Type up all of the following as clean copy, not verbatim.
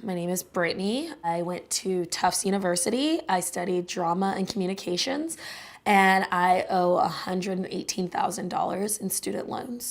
My name is Brittany. I went to Tufts University. I studied drama and communications, and I owe $118,000 in student loans.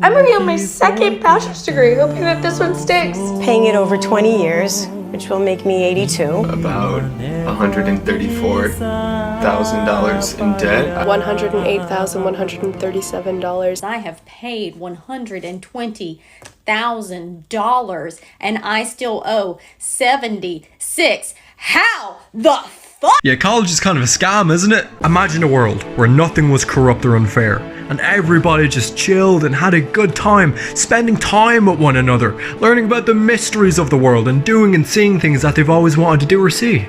I'm working on my second bachelor's degree, hoping that this one sticks. Paying it over 20 years, which will make me 82. About $134,000 in debt. $108,137. I have paid $120,000 and I still owe 76. How the fuck? Yeah, college is kind of a scam, isn't it? Imagine a world where nothing was corrupt or unfair, and everybody just chilled and had a good time, spending time with one another, learning about the mysteries of the world and doing and seeing things that they've always wanted to do or see.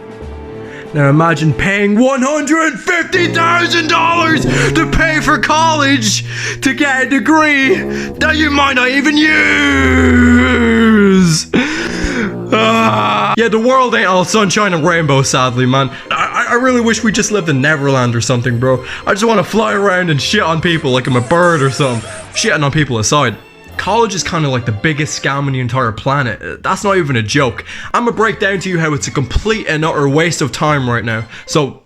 Now imagine paying $150,000 to pay for college to get a degree that you might not even use. Yeah, the world ain't all sunshine and rainbows, sadly, man. I really wish we just lived in Neverland or something, bro. I just want to fly around and shit on people like I'm a bird or something. Shitting on people aside. College is kind of like the biggest scam on the entire planet. That's not even a joke. I'm gonna break down to you how it's a complete and utter waste of time right now. So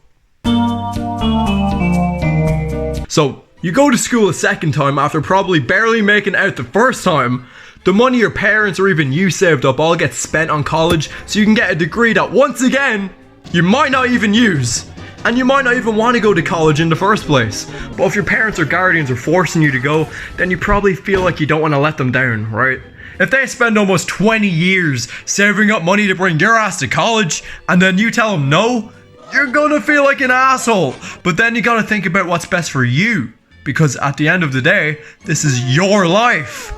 you go to school a second time after probably barely making out the first time. The money your parents or even you saved up all gets spent on college so you can get a degree that once again, you might not even use. And you might not even want to go to college in the first place. But if your parents or guardians are forcing you to go, then you probably feel like you don't want to let them down, right? If they spend almost 20 years saving up money to bring your ass to college, and then you tell them no, you're gonna feel like an asshole. But then you gotta think about what's best for you. Because at the end of the day, this is your life.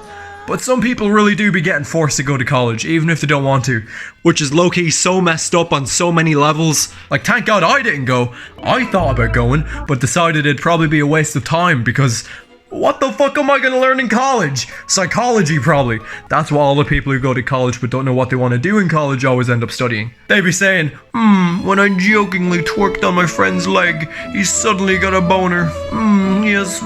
But some people really do be getting forced to go to college, even if they don't want to, which is low-key so messed up on so many levels. Like, thank God I didn't go. I thought about going, but decided it'd probably be a waste of time because what the fuck am I gonna learn in college? Psychology, probably. That's what all the people who go to college but don't know what they want to do in college always end up studying. They be saying, when I jokingly twerked on my friend's leg, he suddenly got a boner. Yes,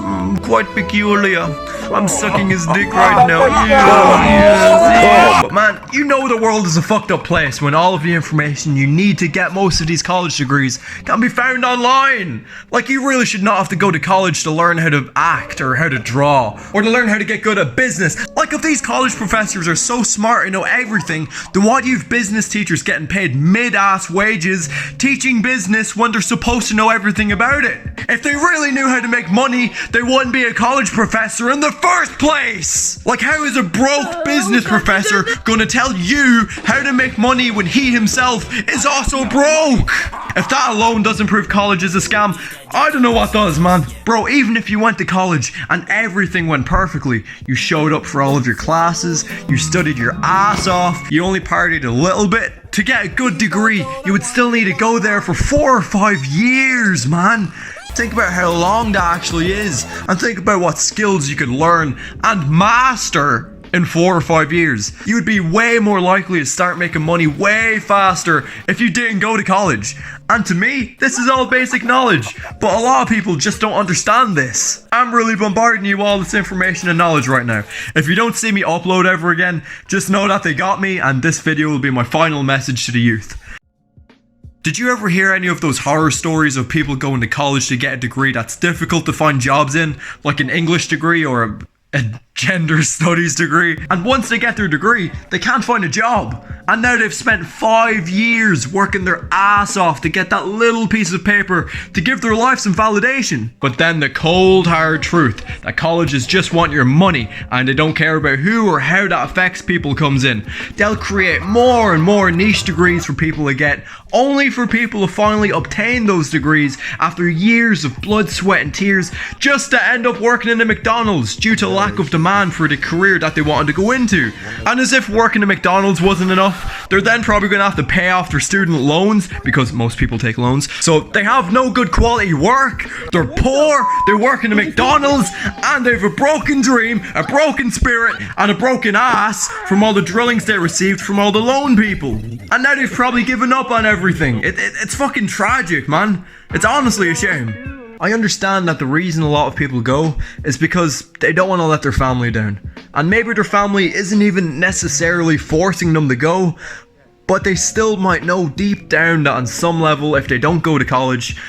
quite peculiar. I'm sucking his dick right now. Yes. But man, you know the world is a fucked up place when all of the information you need to get most of these college degrees can be found online. Like, you really should not have to go to college to learn how to act or how to draw or to learn how to get good at business. Like, if these college professors are so smart and know everything, then why do you have business teachers getting paid mid-ass wages teaching business when they're supposed to know everything about it? If they really knew how to make money, they wouldn't be a college professor in the first place. Like, how is a broke business professor gonna tell you how to make money when he himself is also broke? If that alone doesn't prove college is a scam, I don't know what does, man. Bro, even if you went to college and everything went perfectly, you showed up for all of your classes, you studied your ass off, you only partied a little bit, to get a good degree, you would still need to go there for 4 or 5 years, man. Think about how long that actually is, and think about what skills you could learn and master in 4 or 5 years. You would be way more likely to start making money way faster if you didn't go to college. And to me, this is all basic knowledge, but a lot of people just don't understand this. I'm really bombarding you with all this information and knowledge right now. If you don't see me upload ever again, just know that they got me, and this video will be my final message to the youth. Did you ever hear any of those horror stories of people going to college to get a degree that's difficult to find jobs in, like an English degree or a gender studies degree, and once they get their degree, they can't find a job, and now they've spent 5 years working their ass off to get that little piece of paper to give their life some validation? But then the cold hard truth that colleges just want your money and they don't care about who or how that affects people comes in. They'll create more and more niche degrees for people to get, only for people to finally obtain those degrees after years of blood, sweat and tears, just to end up working in a McDonald's due to lack of demand for the career that they wanted to go into. And as if working at McDonald's wasn't enough, they're then probably going to have to pay off their student loans, because most people take loans, so they have no good quality work, they're poor, they work in a McDonald's, and they have a broken dream, a broken spirit, and a broken ass from all the drillings they received from all the loan people. And now they've probably given up on everything. It's fucking tragic, man. It's honestly a shame. I understand that the reason a lot of people go is because they don't want to let their family down. And maybe their family isn't even necessarily forcing them to go, but they still might know deep down that on some level, if they don't go to college,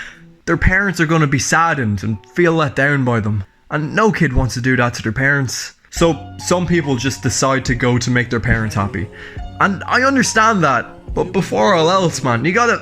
their parents are going to be saddened and feel let down by them. And no kid wants to do that to their parents. So some people just decide to go to make their parents happy. And I understand that, but before all else, man, you gotta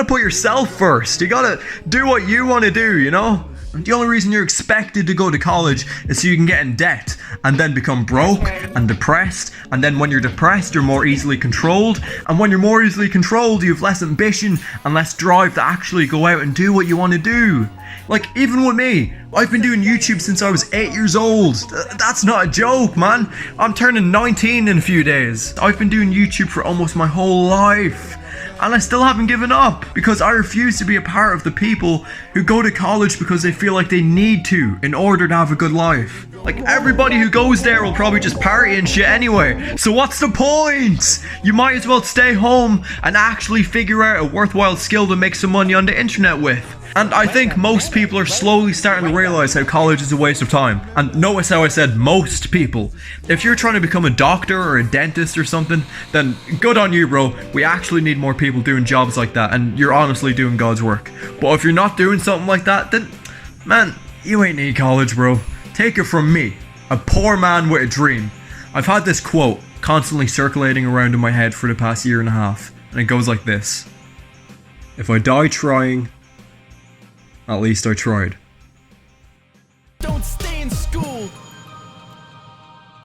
put yourself first. You gotta do what you want to do, you know? The only reason you're expected to go to college is so you can get in debt and then become broke and depressed, and then when you're depressed you're more easily controlled, and when you're more easily controlled you have less ambition and less drive to actually go out and do what you want to do. Like, even with me, I've been doing YouTube since I was 8 years old. That's not a joke, man. I'm turning 19 in a few days. I've been doing YouTube for almost my whole life. And I still haven't given up, because I refuse to be a part of the people who go to college because they feel like they need to in order to have a good life. Like, everybody who goes there will probably just party and shit anyway. So what's the point? You might as well stay home and actually figure out a worthwhile skill to make some money on the internet with. And I think most people are slowly starting to realize how college is a waste of time. And notice how I said most people. If you're trying to become a doctor or a dentist or something, then good on you, bro. We actually need more people doing jobs like that, and you're honestly doing God's work. But if you're not doing something like that, then, man, you ain't need college, bro. Take it from me, a poor man with a dream. I've had this quote constantly circulating around in my head for the past year and a half, and it goes like this: if I die trying, at least I tried.